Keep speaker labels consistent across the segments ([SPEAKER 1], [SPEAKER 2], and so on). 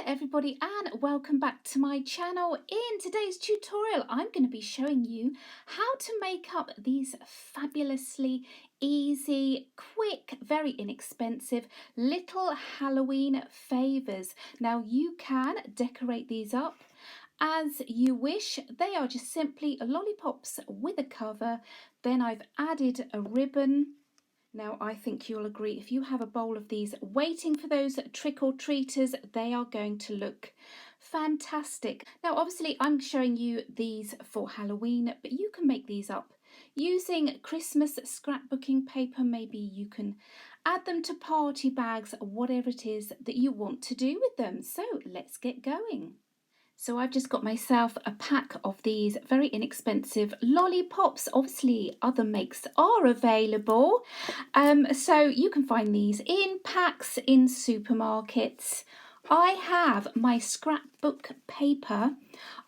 [SPEAKER 1] everybody, and welcome back to my channel. In today's tutorial I'm going to be showing you how to make up these fabulously easy, quick, very inexpensive little Halloween favours. Now you can decorate these up as you wish. They are just simply lollipops with a cover. Then I've added a ribbon. Now, I think you'll agree, if you have a bowl of these waiting for those trick-or-treaters, they are going to look fantastic. Now, obviously, I'm showing you these for Halloween, but you can make these up using Christmas scrapbooking paper. Maybe you can add them to party bags, whatever it is that you want to do with them. So let's get going. So I've just got myself a pack of these very inexpensive lollipops. Obviously other makes are available. So you can find these in packs in supermarkets. I have my scrapbook paper.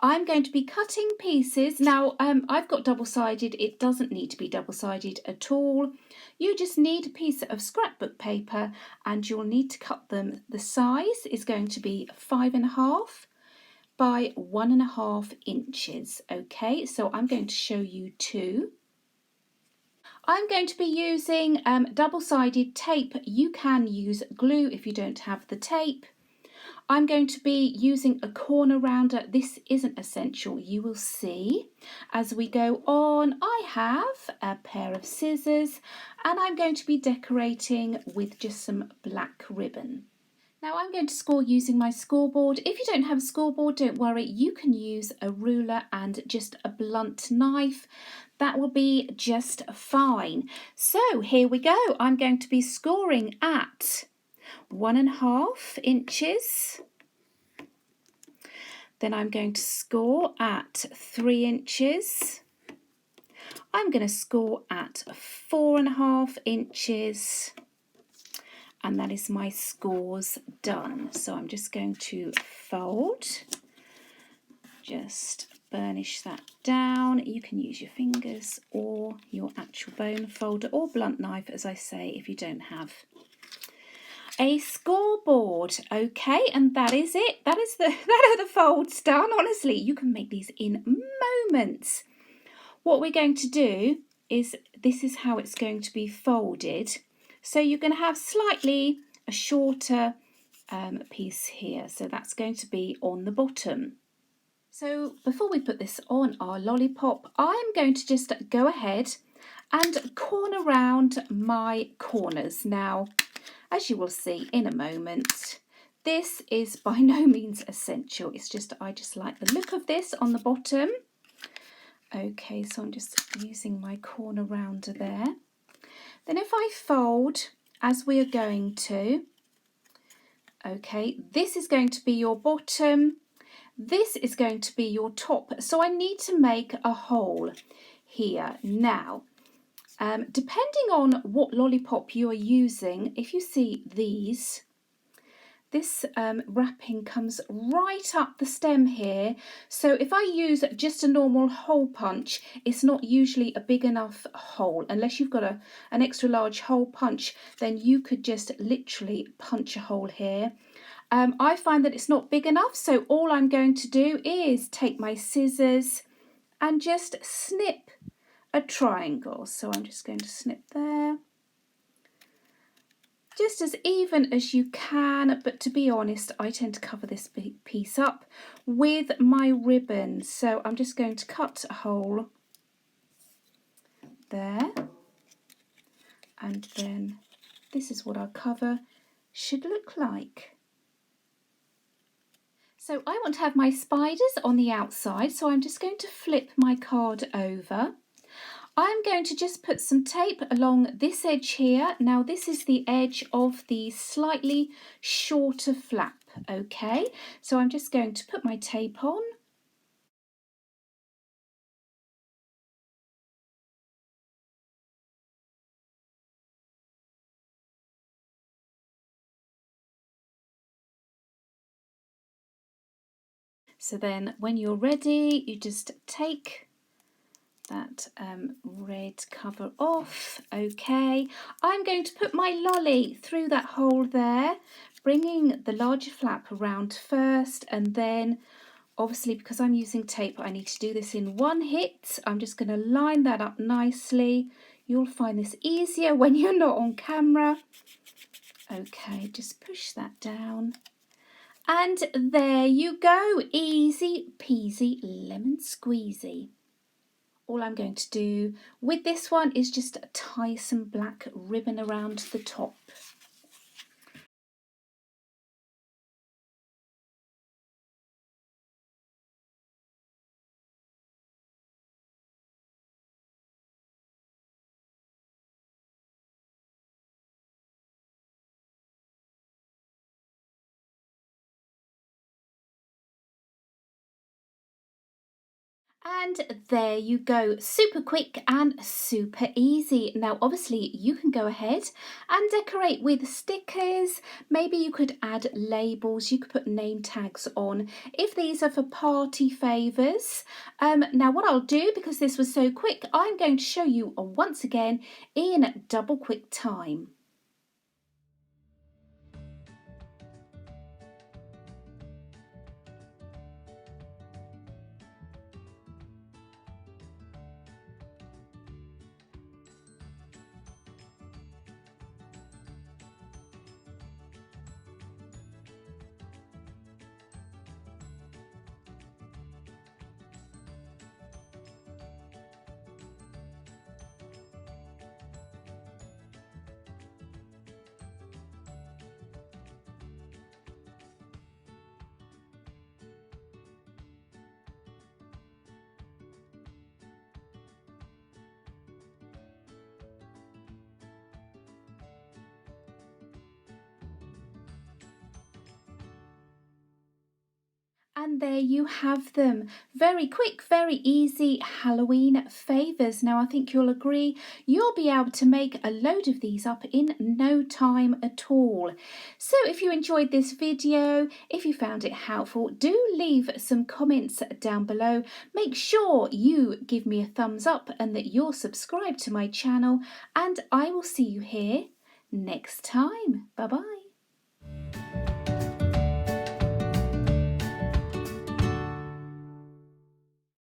[SPEAKER 1] I'm going to be cutting pieces. Now I've got double-sided. It doesn't need to be double-sided at all. You just need a piece of scrapbook paper and you'll need to cut them. The size is going to be 5.5 by 1.5 inches. Okay, so I'm going to show you two. I'm going to be using double-sided tape. You can use glue if you don't have the tape. I'm going to be using a corner rounder. This isn't essential, you will see as we go on. I have a pair of scissors and I'm going to be decorating with just some black ribbon. Now I'm going to score using my scoreboard. If you don't have a scoreboard, don't worry, you can use a ruler and just a blunt knife. That will be just fine. So here we go. I'm going to be scoring at 1.5 inches. Then I'm going to score at 3 inches. I'm going to score at 4.5 inches. And that is my scores done. So I'm just going to fold, just burnish that down. You can use your fingers or your actual bone folder or blunt knife, as I say, if you don't have a scoreboard. Okay, and that is it. That are the folds done. Honestly, you can make these in moments. What we're going to do is, this is how it's going to be folded. So you're going to have slightly a shorter piece here. So that's going to be on the bottom. So before we put this on our lollipop, I'm going to just go ahead and corner round my corners. Now, as you will see in a moment, this is by no means essential. It's just, I just like the look of this on the bottom. Okay, so I'm just using my corner rounder there. Then if I fold, as we are going to, okay, this is going to be your bottom, this is going to be your top. So I need to make a hole here. Now, depending on what lollipop you are using, if you see these, this wrapping comes right up the stem here. So if I use just a normal hole punch, it's not usually a big enough hole. Unless you've got an extra large hole punch, then you could just literally punch a hole here. I find that it's not big enough, so all I'm going to do is take my scissors and just snip a triangle. So I'm just going to snip there. Just as even as you can, but to be honest, I tend to cover this piece up with my ribbon. So I'm just going to cut a hole there, and then this is what our cover should look like. So I want to have my spiders on the outside, so I'm just going to flip my card over. I'm going to just put some tape along this edge here. Now this is the edge of the slightly shorter flap, okay? So I'm just going to put my tape on. So then when you're ready, you just take that red cover off. Okay, I'm going to put my lolly through that hole there, bringing the larger flap around first, and then obviously because I'm using tape I need to do this in one hit. I'm just going to line that up nicely. You'll find this easier when you're not on camera. Okay, just push that down. And there you go, easy peasy lemon squeezy. All I'm going to do with this one is just tie some black ribbon around the top. And there you go, super quick and super easy. Now obviously you can go ahead and decorate with stickers. Maybe you could add labels, you could put name tags on if these are for party favours. Now what I'll do, because this was so quick, I'm going to show you once again in double quick time. And there you have them. Very quick, very easy Halloween favours. Now I think you'll agree you'll be able to make a load of these up in no time at all. So if you enjoyed this video, if you found it helpful, do leave some comments down below. Make sure you give me a thumbs up and that you're subscribed to my channel, and I will see you here next time. Bye bye.